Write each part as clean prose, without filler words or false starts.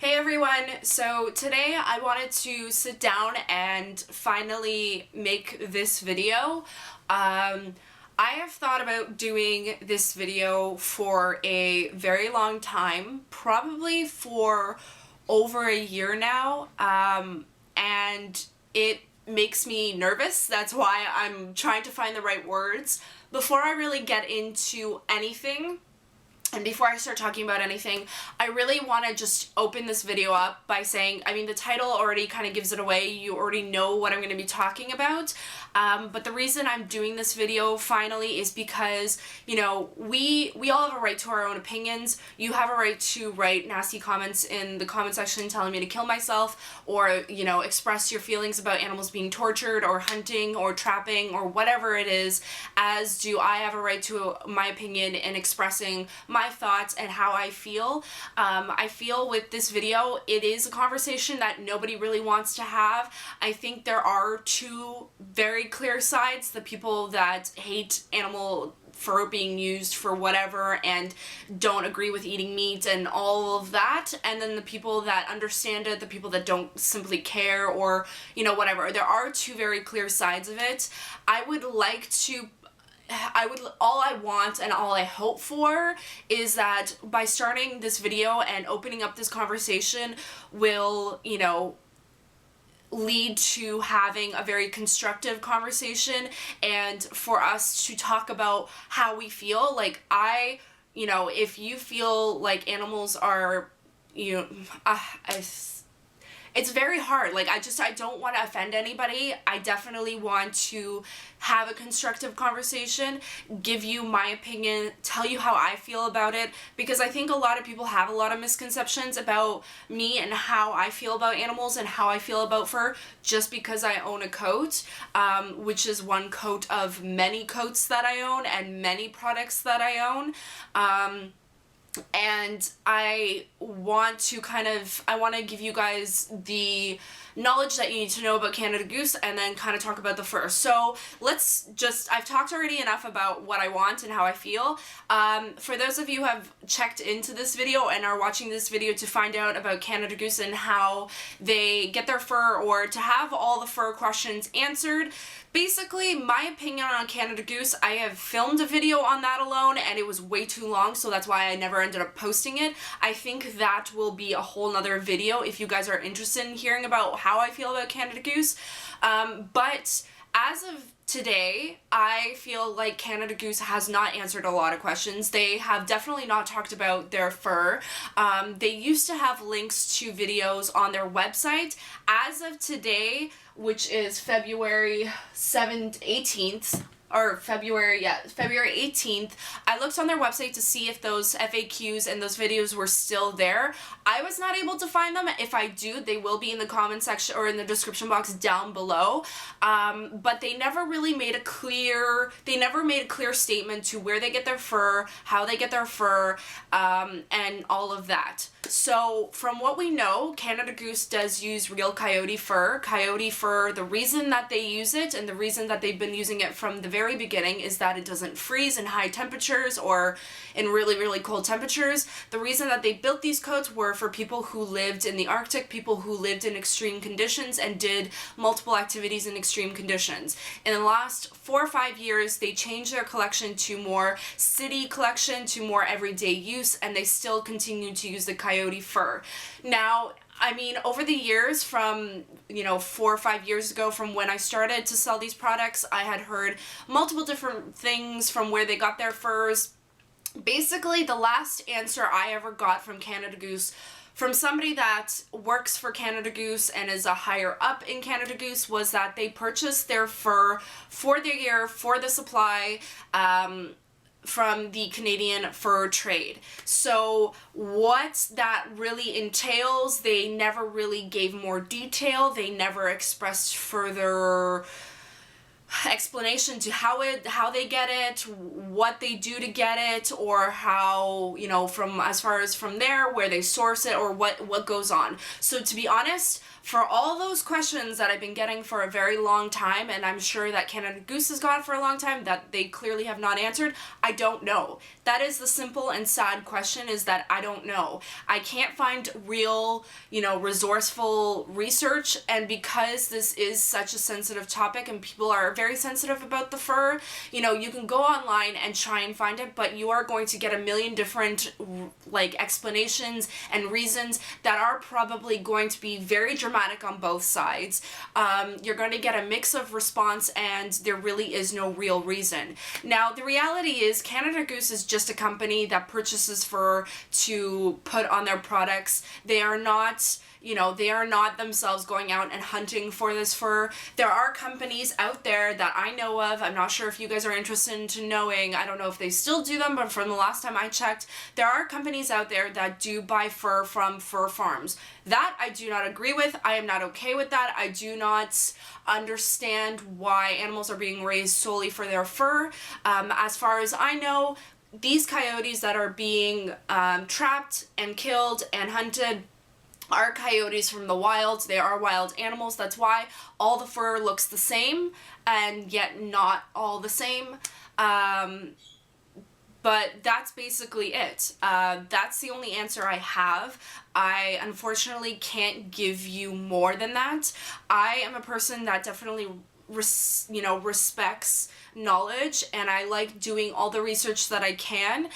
Hey everyone! So today I wanted to sit down and finally make this video. I have thought about doing this video for a very long time, probably for over a year now, and it makes me nervous. That's why I'm trying to find the right words. Before I really get into anything, and before I start talking about anything, I really want to just open this video up by saying, the title already kind of gives it away. You already know what I'm going to be talking about. But the reason I'm doing this video finally is because, we all have a right to our own opinions. You have a right to write nasty comments in the comment section telling me to kill myself, or, express your feelings about animals being tortured or hunting or trapping or whatever it is, as do I have a right to my opinion in expressing my thoughts and how I feel. I feel with this video, it is a conversation that nobody really wants to have. I think there are two very clear sides: the people that hate animal fur being used for whatever and don't agree with eating meat and all of that, and then the people that understand it, the people that don't simply care, or whatever. There are two very clear sides of it. All I want and all I hope for is that by starting this video and opening up this conversation will, lead to having a very constructive conversation, and for us to talk about how we feel. Like, if you feel like animals are, it's very hard. Like, I don't want to offend anybody. I definitely want to have a constructive conversation, give you my opinion, tell you how I feel about it, because I think a lot of people have a lot of misconceptions about me and how I feel about animals and how I feel about fur just because I own a coat, which is one coat of many coats that I own and many products that I own. And I want to give you guys the knowledge that you need to know about Canada Goose, and then kind of talk about the fur. So I've talked already enough about what I want and how I feel. For those of you who have checked into this video and are watching this video to find out about Canada Goose and how they get their fur, or to have all the fur questions answered, basically, my opinion on Canada Goose, I have filmed a video on that alone, and it was way too long, so that's why I never ended up posting it. I think that will be a whole nother video if you guys are interested in hearing about how I feel about Canada Goose. But as of today, I feel like Canada Goose has not answered a lot of questions. They have definitely not talked about their fur. They used to have links to videos on their website. As of today, which is February 18th, February 18th, I looked on their website to see if those FAQs and those videos were still there. I was not able to find them. If I do, they will be in the comment section or in the description box down below. But they never really made a clear statement to where they get their fur, how they get their fur, and all of that. So from what we know, Canada Goose does use real coyote fur. Coyote fur, the reason that they use it and the reason that they've been using it from the very beginning is that it doesn't freeze in high temperatures or in really, really cold temperatures. The reason that they built these coats were for people who lived in the Arctic, people who lived in extreme conditions and did multiple activities in extreme conditions. In the last 4 or 5 years, they changed their collection to more city collection, to more everyday use, and they still continue to use the coyote fur. Now, over the years, from 4 or 5 years ago, from when I started to sell these products, I had heard multiple different things from where they got their furs. Basically, the last answer I ever got from Canada Goose, from somebody that works for Canada Goose and is a higher up in Canada Goose, was that they purchased their fur for the year, for the supply, from the Canadian fur trade. So what that really entails, they never really gave more detail. They never expressed further explanation to how they get it, what they do to get it, or how, you know, from as far as from there where they source it, or what goes on. So to be honest, for all those questions that I've been getting for a very long time, and I'm sure that Canada Goose has got for a long time, that they clearly have not answered, I don't know. That is the simple and sad question, is that I don't know. I can't find real, you know, resourceful research, and because this is such a sensitive topic and people are very sensitive about the fur, you know, you can go online and try and find it, but you are going to get a million different, like, explanations and reasons that are probably going to be very dramatic on both sides. You're going to get a mix of response, and there really is no real reason. Now, the reality is Canada Goose is just a company that purchases fur to put on their products. They are not, you know, they are not themselves going out and hunting for this fur. There are companies out there that I know of. I'm not sure if you guys are interested in knowing. I don't know if they still do them, but from the last time I checked, there are companies out there that do buy fur from fur farms. That I do not agree with. I am not okay with that. I do not understand why animals are being raised solely for their fur. As far as I know, these coyotes that are being trapped and killed and hunted are coyotes from the wild. They are wild animals. That's why all the fur looks the same, and yet not all the same. But that's basically it. That's the only answer I have. I unfortunately can't give you more than that. I am a person that definitely respects knowledge, and I like doing all the research that I can.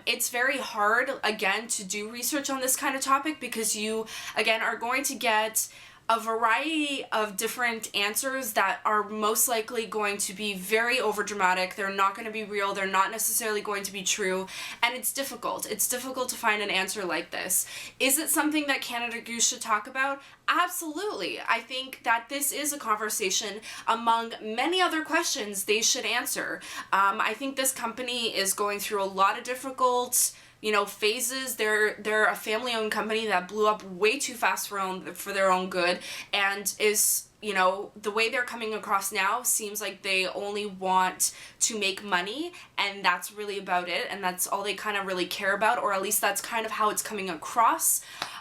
It's very hard, again, to do research on this kind of topic, because you, again, are going to get a variety of different answers that are most likely going to be very overdramatic. They're not going to be real. They're not necessarily going to be true. And it's difficult. It's difficult to find an answer like this. Is it something that Canada Goose should talk about? Absolutely. I think that this is a conversation among many other questions they should answer. I think this company is going through a lot of difficult, you know, phases. They're a family-owned company that blew up way too fast for their own good, and is, you know, the way they're coming across now seems like they only want to make money, and that's really about it, and that's all they kind of really care about, or at least that's kind of how it's coming across.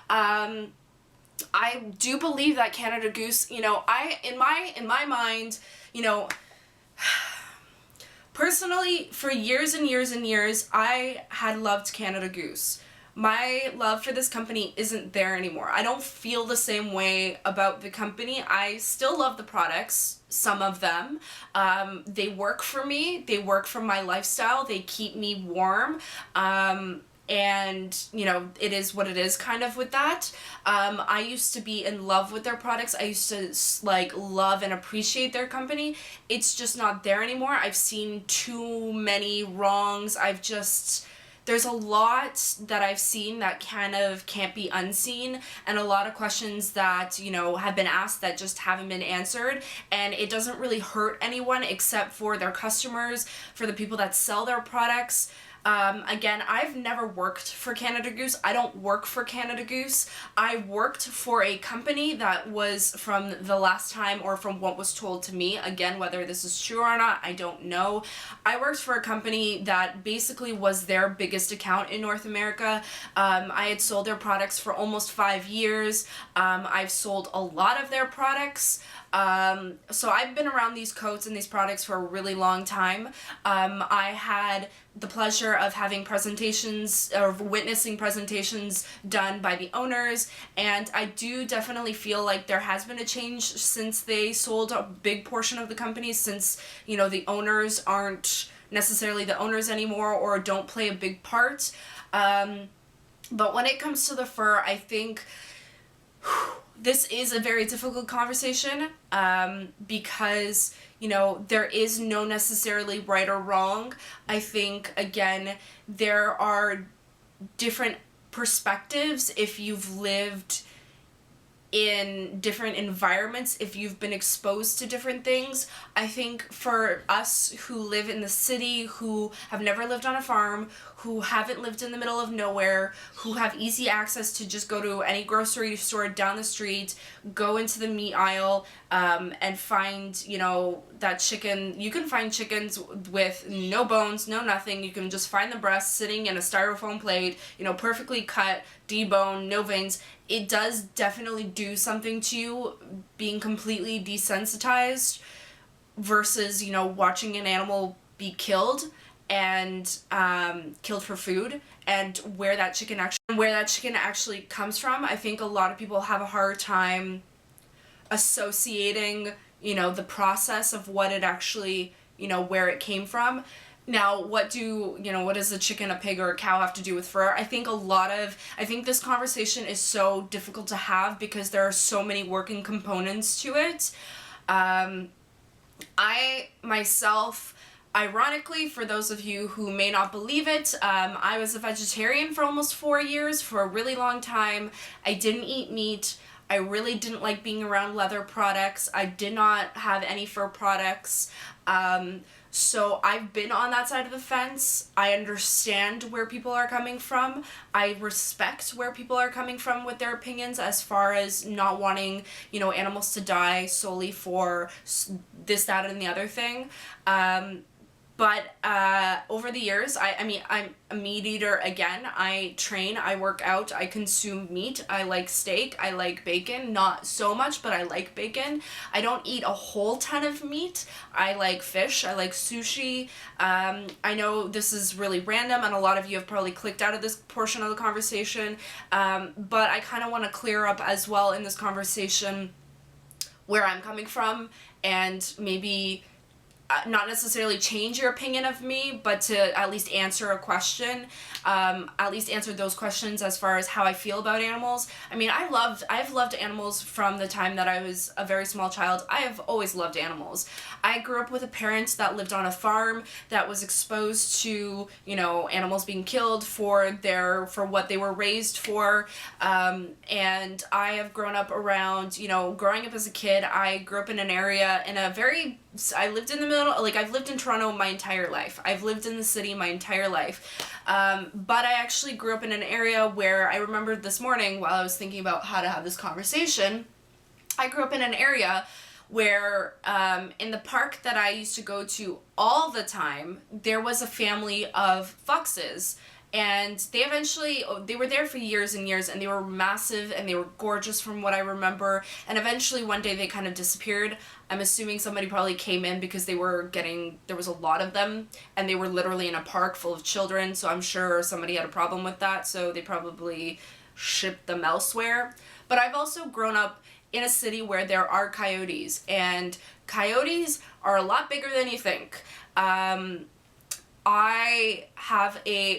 I do believe that Canada Goose, you know, in my mind, you know, personally, for years and years and years, I had loved Canada Goose. My love for this company isn't there anymore. I don't feel the same way about the company. I still love the products, some of them. They work for me. They work for my lifestyle. They keep me warm. And, you know, it is what it is kind of with that. I used to be in love with their products. I used to, like, love and appreciate their company. It's just not there anymore. I've seen too many wrongs. There's a lot that I've seen that kind of can't be unseen, and a lot of questions that, you know, have been asked that just haven't been answered, and it doesn't really hurt anyone except for their customers, for the people that sell their products. Again, I've never worked for Canada Goose. I don't work for Canada Goose. I worked for a company that was, from the last time, or from what was told to me, again, whether this is true or not, I don't know. I worked for a company that basically was their biggest account in North America. I had sold their products for almost 5 years. I've sold a lot of their products. So I've been around these coats and these products for a really long time. I had the pleasure of having presentations, or witnessing presentations done by the owners, and I do definitely feel like there has been a change since they sold a big portion of the company, since, you know, the owners aren't necessarily the owners anymore, or don't play a big part. But when it comes to the fur, I think this is a very difficult conversation, because, you know, there is no necessarily right or wrong. I think, again, there are different perspectives if you've lived in different environments, if you've been exposed to different things. I think for us who live in the city, who have never lived on a farm, who haven't lived in the middle of nowhere, who have easy access to just go to any grocery store down the street, go into the meat aisle, and find, you know, that chicken. You can find chickens with no bones, no nothing. You can just find the breast sitting in a styrofoam plate, you know, perfectly cut, deboned, no veins. It does definitely do something to you being completely desensitized versus, you know, watching an animal be killed and killed for food, and where that chicken actually comes from. I think a lot of people have a hard time associating, you know, the process of what it actually, you know, where it came from. Now, what does a chicken, a pig, or a cow have to do with fur? I think this conversation is so difficult to have because there are so many working components to it. I myself, ironically, for those of you who may not believe it, I was a vegetarian for almost 4 years, for a really long time. I didn't eat meat. I really didn't like being around leather products. I did not have any fur products. So I've been on that side of the fence. I understand where people are coming from. I respect where people are coming from with their opinions as far as not wanting, you know, animals to die solely for this, that, and the other thing. But over the years, I mean, I'm a meat eater again. I train, I work out, I consume meat. I like steak, I like bacon. Not so much, but I like bacon. I don't eat a whole ton of meat. I like fish, I like sushi. I know this is really random, and a lot of you have probably clicked out of this portion of the conversation, but I kind of want to clear up as well in this conversation where I'm coming from, and maybe not necessarily change your opinion of me, but to at least answer a question, at least answer those questions as far as how I feel about animals. I mean, I've loved animals from the time that I was a very small child. I have always loved animals. I grew up with a parent that lived on a farm, that was exposed to, you know, animals being killed for what they were raised for, and I have grown up around, you know, growing up as a kid, I grew up in an area I lived in the middle, like I've lived in Toronto my entire life. I've lived in the city my entire life. But I actually grew up in an area where I remembered this morning while I was thinking about how to have this conversation. I grew up in an area where in the park that I used to go to all the time, there was a family of foxes. And they were there for years and years, and they were massive and they were gorgeous from what I remember. And eventually one day they kind of disappeared. I'm assuming somebody probably came in because there was a lot of them, and they were literally in a park full of children. So I'm sure somebody had a problem with that. So they probably shipped them elsewhere. But I've also grown up in a city where there are coyotes, and coyotes are a lot bigger than you think.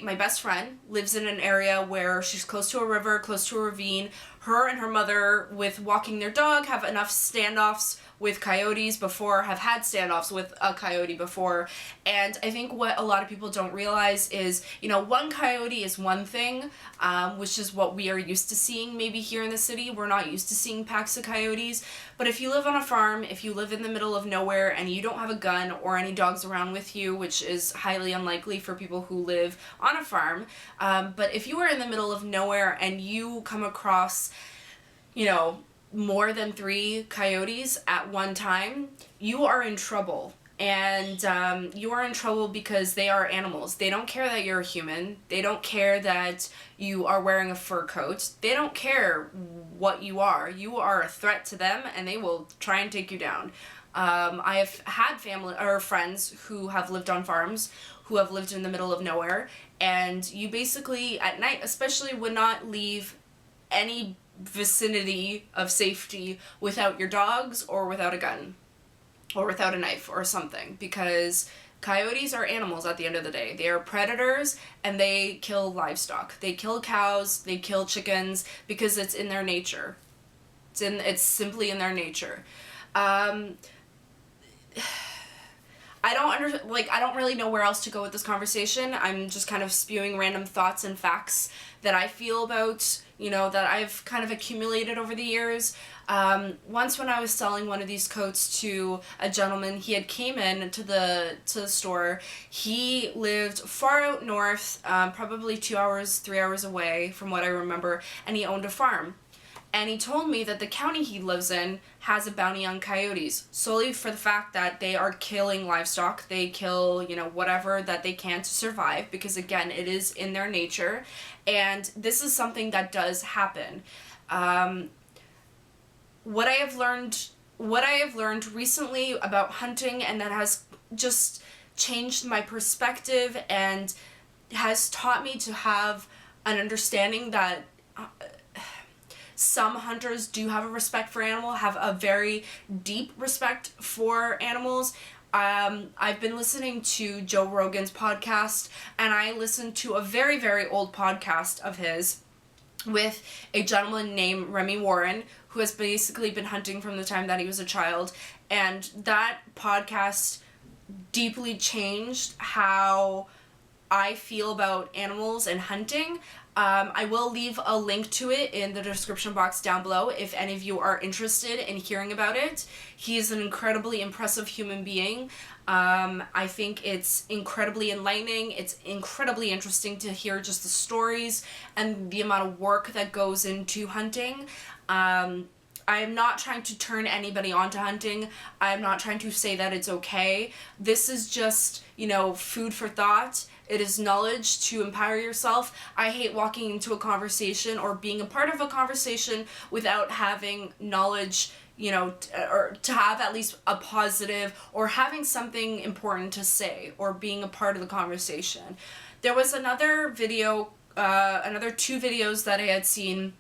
My best friend lives in an area where she's close to a river, close to a ravine. Her and her mother, with walking their dog, have enough standoffs with coyotes before, have had standoffs with a coyote before. And I think what a lot of people don't realize is, you know, one coyote is one thing, which is what we are used to seeing maybe here in the city. We're not used to seeing packs of coyotes. But if you live on a farm, if you live in the middle of nowhere and you don't have a gun or any dogs around with you, which is highly unlikely for people who live on a farm, but if you are in the middle of nowhere and you come across, you know, more than 3 coyotes at one time, you are in trouble. And you are in trouble because they are animals. They don't care that you're a human. They don't care that you are wearing a fur coat. They don't care what you are. You are a threat to them, and they will try and take you down. I have had family or friends who have lived on farms, who have lived in the middle of nowhere, and you basically, at night especially, would not leave any vicinity of safety without your dogs or without a gun or without a knife or something, because coyotes are animals at the end of the day. They are predators, and they kill livestock. They kill cows, they kill chickens, because it's in their nature. It's simply in their nature. I don't really know where else to go with this conversation. I'm just kind of spewing random thoughts and facts that I feel about, that I've kind of accumulated over the years. Once when I was selling one of these coats to a gentleman, he had came in to the store. He lived far out north, probably 2 hours, 3 hours away from what I remember, and he owned a farm. And he told me that the county he lives in has a bounty on coyotes, solely for the fact that they are killing livestock. They kill, whatever that they can to survive, because again, it is in their nature. And this is something that does happen. What I have learned recently about hunting, and that has just changed my perspective and has taught me to have an understanding that some hunters do have a respect for animal, have a very deep respect for animals. I've been listening to Joe Rogan's podcast, and I listened to a very, very old podcast of his with a gentleman named Remy Warren, who has basically been hunting from the time that he was a child. And that podcast deeply changed how I feel about animals and hunting. I will leave a link to it in the description box down below if any of you are interested in hearing about it. He is an incredibly impressive human being. I think it's incredibly enlightening. It's incredibly interesting to hear just the stories and the amount of work that goes into hunting. I am not trying to turn anybody on to hunting. I am not trying to say that it's okay. This is just, food for thought. It is knowledge to empower yourself. I hate walking into a conversation or being a part of a conversation without having knowledge, or to have at least a positive or having something important to say or being a part of the conversation. There was another video, another 2 videos that I had seen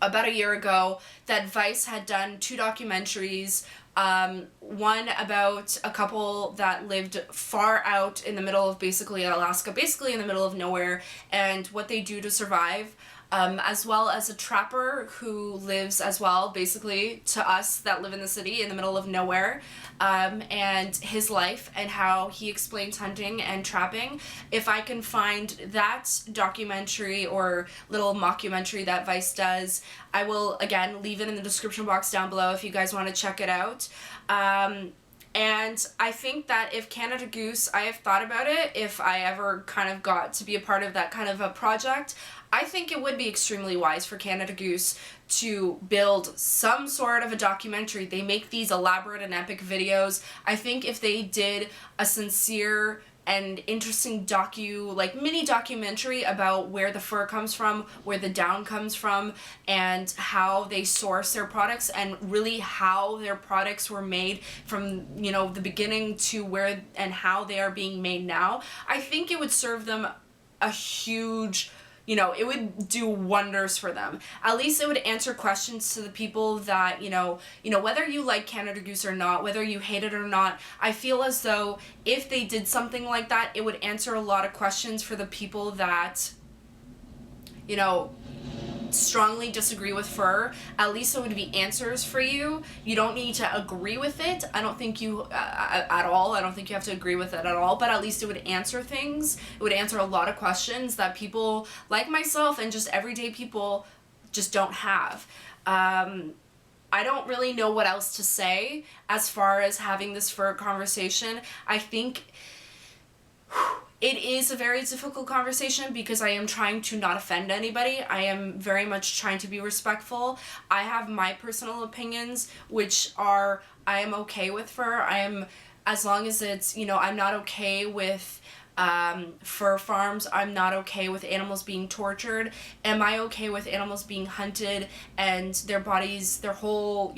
about a year ago that Vice had done 2 documentaries. One about a couple that lived far out in the middle of basically Alaska, basically in the middle of nowhere, and what they do to survive, as well as a trapper who lives as well, basically to us that live in the city in the middle of nowhere, and his life and how he explains hunting and trapping. If I can find that documentary or little mockumentary that Vice does, I will again leave it in the description box down below if you guys want to check it out. And I think that if Canada Goose, I have thought about it, if I ever kind of got to be a part of that kind of a project, I think it would be extremely wise for Canada Goose to build some sort of a documentary. They make these elaborate and epic videos. I think if they did a sincere and interesting mini documentary about where the fur comes from, where the down comes from, and how they source their products, and really how their products were made from, the beginning to where and how they are being made now, I think it would serve them a huge, it would do wonders for them. At least it would answer questions to the people that, whether you like Canada Goose or not, whether you hate it or not, I feel as though if they did something like that, it would answer a lot of questions for the people that, strongly disagree with fur. At least it would be answers for you. You don't need to agree with it. I don't think you at all. I don't think you have to agree with it at all, but at least it would answer things. It would answer a lot of questions that people like myself and just everyday people just don't have. I don't really know what else to say as far as having this fur conversation. I think it is a very difficult conversation because I am trying to not offend anybody. I am very much trying to be respectful. I have my personal opinions, which are I am okay with fur. As long as it's, I'm not okay with fur farms. I'm not okay with animals being tortured. Am I okay with animals being hunted and their bodies, the whole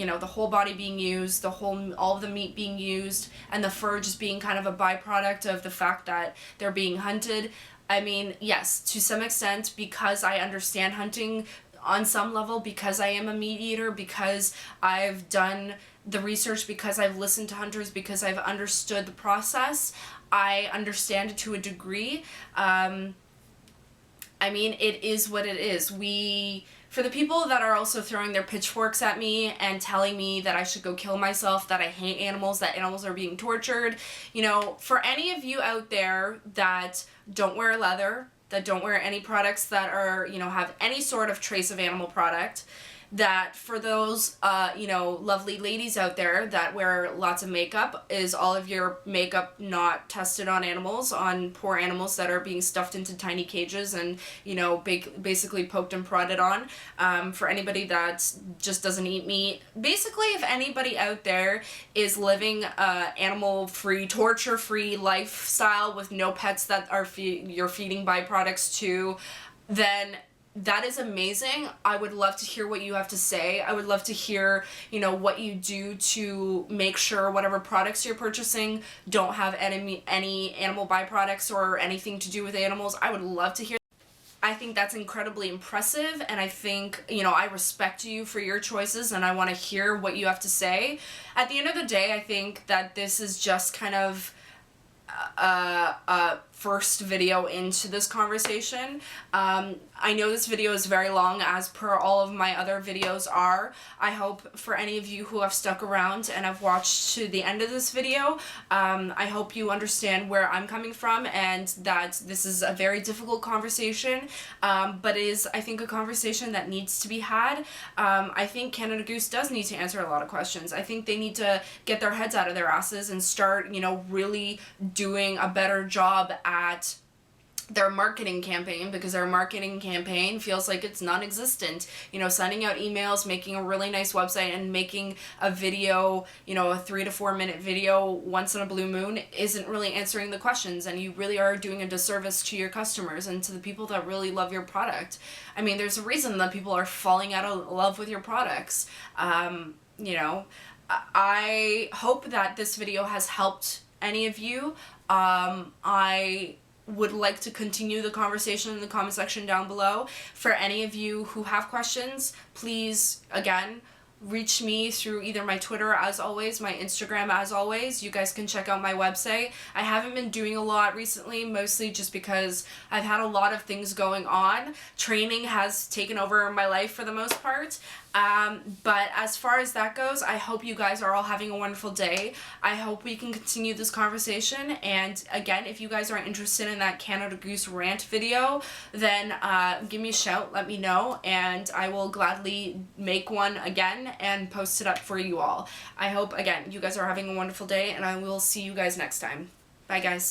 body being used, all of the meat being used, and the fur just being kind of a byproduct of the fact that they're being hunted? I mean, yes, to some extent, because I understand hunting on some level, because I am a meat eater, because I've done the research, because I've listened to hunters, because I've understood the process, I understand it to a degree. I mean, it is what it is. We For the people that are also throwing their pitchforks at me and telling me that I should go kill myself, that I hate animals, that animals are being tortured, you know, for any of you out there that don't wear leather, that don't wear any products that are, you know, have any sort of trace of animal product, that for those, you know, lovely ladies out there that wear lots of makeup, is all of your makeup not tested on animals, on poor animals that are being stuffed into tiny cages and, you know, basically poked and prodded on. For anybody that just doesn't eat meat, basically if anybody out there is living animal-free, torture-free lifestyle with no pets that are you're feeding byproducts to, then that is amazing. I would love to hear what you have to say. I would love to hear, you know, what you do to make sure whatever products you're purchasing don't have any animal byproducts or anything to do with animals. I would love to hear. I think that's incredibly impressive, and I think, you know, I respect you for your choices, and I want to hear what you have to say. At the end of the day, I think that this is just kind of first video into this conversation. I know this video is very long, as per all of my other videos are. I hope for any of you who have stuck around and have watched to the end of this video, I hope you understand where I'm coming from, and that this is a very difficult conversation, but it is, I think, a conversation that needs to be had. I think Canada Goose does need to answer a lot of questions. I think they need to get their heads out of their asses and start, you know, really doing a better job at their marketing campaign, because their marketing campaign feels like it's non-existent. You know, sending out emails, making a really nice website, and making a video, you know, a 3 to 4 minute video once in a blue moon isn't really answering the questions, and you really are doing a disservice to your customers and to the people that really love your product. I mean, there's a reason that people are falling out of love with your products. You know, I hope that this video has helped any of you. I would like to continue the conversation in the comment section down below. For any of you who have questions, please, again, reach me through either my Twitter, as always, my Instagram, as always. You guys can check out my website. I haven't been doing a lot recently, mostly just because I've had a lot of things going on. Training has taken over my life for the most part. But as far as that goes, I hope you guys are all having a wonderful day. I hope we can continue this conversation, and again, if you guys are interested in that Canada Goose rant video, then give me a shout, let me know, and I will gladly make one again and post it up for you all. I hope, again, you guys are having a wonderful day, and I will see you guys next time. Bye, guys.